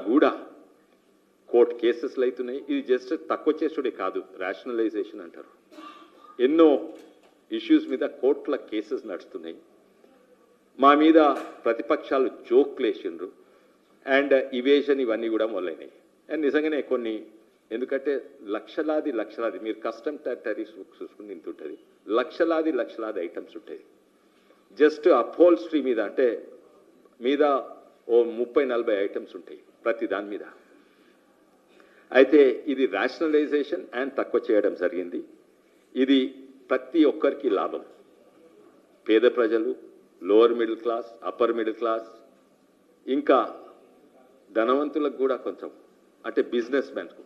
కూడా కోర్టు కేసెస్లు అవుతున్నాయి. ఇది జస్ట్ తక్కువ చేసుడే కాదు, రేషనలైజేషన్ అంటారు. ఎన్నో ఇష్యూస్ మీద కోర్టుల కేసెస్ నడుస్తున్నాయి. మా మీద ప్రతిపక్షాలు జోక్లు వేసిండ్రు అండ్ ఇవేషన్ ఇవన్నీ కూడా మొదలైనాయి. అండ్ నిజంగానే కొన్ని, ఎందుకంటే లక్షలాది మీరు కస్టమ్ టెరిఫ్స్ బుక్స్ చూసుకుని ఇంత ఉంటుంది, లక్షలాది ఐటమ్స్ ఉంటాయి. జస్ట్ అప్హోల్స్ట్రీ మీద అంటే మీద ఓ 30-40 ఐటమ్స్ ఉంటాయి ప్రతి దాని మీద. అయితే ఇది రేషనలైజేషన్ అండ్ తక్కువ చేయడం జరిగింది. ఇది ప్రతి ఒక్కరికి లాభం. పేద ప్రజలు, lower middle class, upper middle class, ఇంకా ధనవంతులకు కూడా కొంచెం, అంటే బిజినెస్ మ్యాన్కు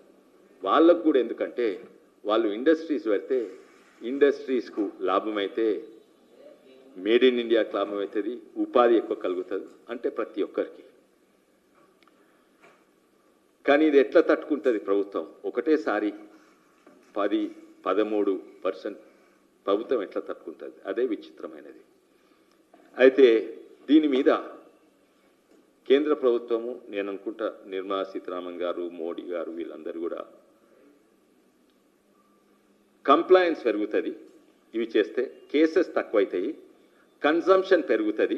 వాళ్ళకు కూడా, ఎందుకంటే వాళ్ళు ఇండస్ట్రీస్ పెడితే ఇండస్ట్రీస్కు లాభమైతే మేడ్ ఇన్ ఇండియాకు లాభం అవుతుంది, ఉపాధి ఎక్కువ కలుగుతుంది, అంటే ప్రతి ఒక్కరికి. కానీ ఇది ఎట్లా తట్టుకుంటుంది ప్రభుత్వం? ఒకటేసారి 10-13% ప్రభుత్వం ఎట్లా తట్టుకుంటుంది? అదే విచిత్రమైనది. అయితే దీని మీద కేంద్ర ప్రభుత్వము, నేను అనుకుంటా నిర్మలా సీతారామన్ గారు, మోడీ గారు, వీళ్ళందరూ కూడా కంప్లయన్స్ పెరుగుతుంది, ఇవి చేస్తే కేసెస్ తక్కువైతాయి, కన్జంప్షన్ పెరుగుతుంది,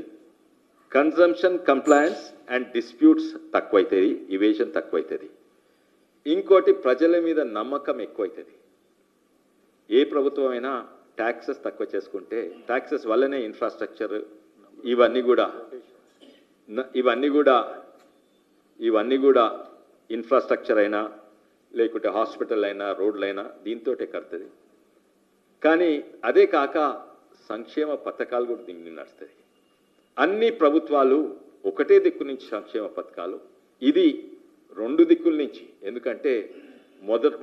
కన్జంప్షన్, కంప్లయన్స్ అండ్ డిస్ప్యూట్స్ తక్కువైతుంది, ఇవేషన్ తక్కువైతుంది. ఇంకోటి ప్రజల మీద నమ్మకం ఎక్కువైతుంది. ఏ ప్రభుత్వం అయినా ట్యాక్సెస్ తక్కువ చేసుకుంటే, ట్యాక్సెస్ వల్లనే ఇన్ఫ్రాస్ట్రక్చర్ ఇవన్నీ కూడా ఇన్ఫ్రాస్ట్రక్చర్ అయినా, లేకుంటే హాస్పిటల్ అయినా, రోడ్లైనా దీంతోటే కడుతుంది. కానీ అదే కాక సంక్షేమ పథకాలు కూడా దీన్ని నడుస్తుంది. అన్ని ప్రభుత్వాలు ఒకటే దిక్కు నుంచి సంక్షేమ పథకాలు, ఇది 2 దిక్కుల నుంచి. ఎందుకంటే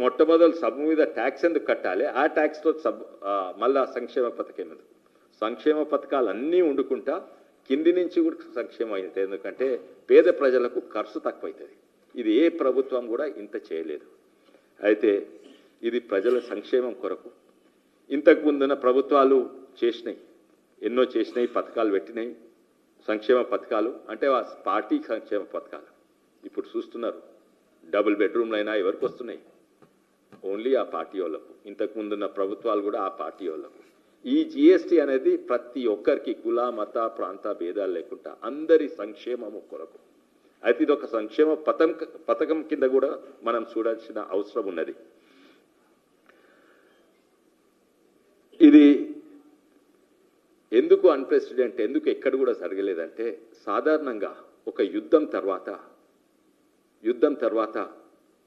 మొట్టమొదటి సబ్బు మీద ట్యాక్స్ ఎందుకు కట్టాలి, ఆ ట్యాక్స్తో మళ్ళా సంక్షేమ పథకం ఎందుకు? సంక్షేమ పథకాలు అన్నీ వండుకుంటా కింది నుంచి కూడా సంక్షేమం అవుతుంది. ఎందుకంటే పేద ప్రజలకు ఖర్చు తక్కువ అవుతుంది. ఇది ఏ ప్రభుత్వం కూడా ఇంత చేయలేదు. అయితే ఇది ప్రజల సంక్షేమం కొరకు ఇంతకు ముందున్న ప్రభుత్వాలు చేసినాయి, ఎన్నో చేసినాయి, పథకాలు పెట్టినాయి, సంక్షేమ పథకాలు. అంటే ఆ పార్టీ సంక్షేమ పథకాలు ఇప్పుడు చూస్తున్నారు. డబుల్ బెడ్రూమ్లు అయినా ఎవరికి వస్తున్నాయి? ఓన్లీ ఆ పార్టీ వాళ్ళకు. ఇంతకు ముందున్న ప్రభుత్వాలు కూడా ఆ పార్టీ వాళ్ళకు. ఈ జిఎస్టీ అనేది ప్రతి ఒక్కరికి, కుల, మత, ప్రాంత భేదాలు లేకుండా అందరి సంక్షేమము కొరకు. అయితే ఇది ఒక సంక్షేమ పథకం కింద కూడా మనం చూడాల్సిన అవసరం ఉన్నది. ఇది ఎందుకు అన్ప్రెసిడెంట్, ఎందుకు ఎక్కడ కూడా జరగలేదంటే, సాధారణంగా ఒక యుద్ధం తర్వాత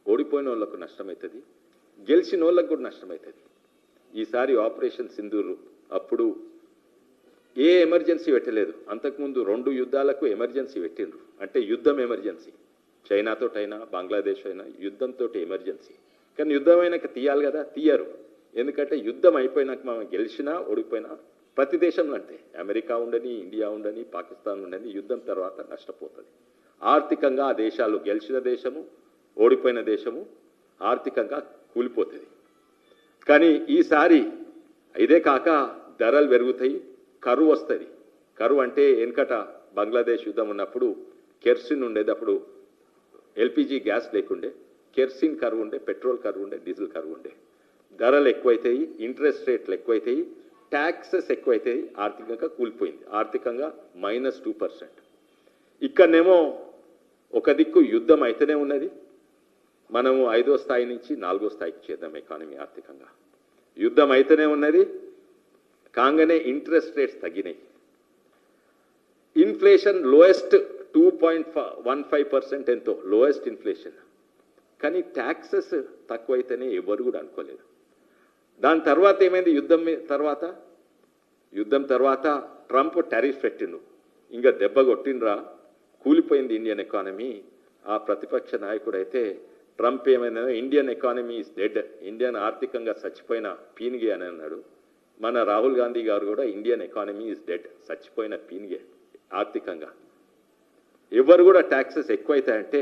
ఓడిపోయిన వాళ్ళకు నష్టమవుతుంది, గెలిచిన వాళ్ళకు కూడా నష్టమవుతుంది. ఈసారి ఆపరేషన్ సింధూర్ అప్పుడు ఏ ఎమర్జెన్సీ పెట్టలేదు. అంతకుముందు 2 యుద్ధాలకు ఎమర్జెన్సీ పెట్టిండ్రు. అంటే యుద్ధం ఎమర్జెన్సీ, చైనాతోటైనా బంగ్లాదేశ్ అయినా యుద్ధంతో ఎమర్జెన్సీ. కానీ యుద్ధం అయినాక తీయాలి కదా, తీయరు. ఎందుకంటే యుద్ధం అయిపోయినాక మనం గెలిచినా ఓడిపోయినా ప్రతి దేశంలో అంటే అమెరికా ఉండని, ఇండియా ఉండని, పాకిస్తాన్ ఉండని, యుద్ధం తర్వాత నష్టపోతుంది. ఆర్థికంగా ఆ దేశాలు, గెలిచిన దేశము, ఓడిపోయిన దేశము ఆర్థికంగా కూలిపోతుంది. కానీ ఈసారి ఇదే కాక ధరలు పెరుగుతాయి, కరువు వస్తుంది. కరువు అంటే వెనకట బంగ్లాదేశ్ యుద్ధం ఉన్నప్పుడు కెరసిన్ ఉండేది, అప్పుడు ఎల్పిజి గ్యాస్ లేకుండే, కెరసిన్ కరువు ఉండే, పెట్రోల్ కరువు ఉండే, డీజిల్ కరువు ఉండే. ధరలు ఎక్కువైతాయి, ఇంట్రెస్ట్ రేట్లు ఎక్కువైతాయి, ట్యాక్సెస్ ఎక్కువైతాయి, ఆర్థికంగా కూలిపోయింది. ఆర్థికంగా -2%. ఇక్కడనేమో ఒక దిక్కు యుద్ధం అయితేనే ఉన్నది, మనము 5వ స్థాయి నుంచి 4వ స్థాయికి చేద్దాం ఎకానమీ ఆర్థికంగా. యుద్ధం అయితేనే ఉన్నది, కాగానే ఇంట్రెస్ట్ రేట్స్ తగ్గినాయి, ఇన్ఫ్లేషన్ లోయెస్ట్ 2.15% ఎంతో లోయెస్ట్ ఇన్ఫ్లేషన్. కానీ ట్యాక్సెస్ తక్కువైతేనే ఎవరు కూడా అనుకోలేదు. దాని తర్వాత ఏమైంది? యుద్ధం తర్వాత ట్రంప్ టారిఫ్ పెట్టిండు, ఇంకా దెబ్బ కొట్టిండ్రా, కూలిపోయింది ఇండియన్ ఎకానమీ. ఆ ప్రతిపక్ష నాయకుడు అయితే ట్రంప్ ఏమైనా Indian economy is dead, Indian ఆర్థికంగా చచ్చిపోయిన పీనిగే అని అన్నాడు. మన రాహుల్ గాంధీ గారు కూడా ఇండియన్ ఎకానమీ ఈజ్ డెడ్, చచ్చిపోయిన పీనిగే ఆర్థికంగా. ఎవరు కూడా ట్యాక్సెస్ ఎక్కువైతాయంటే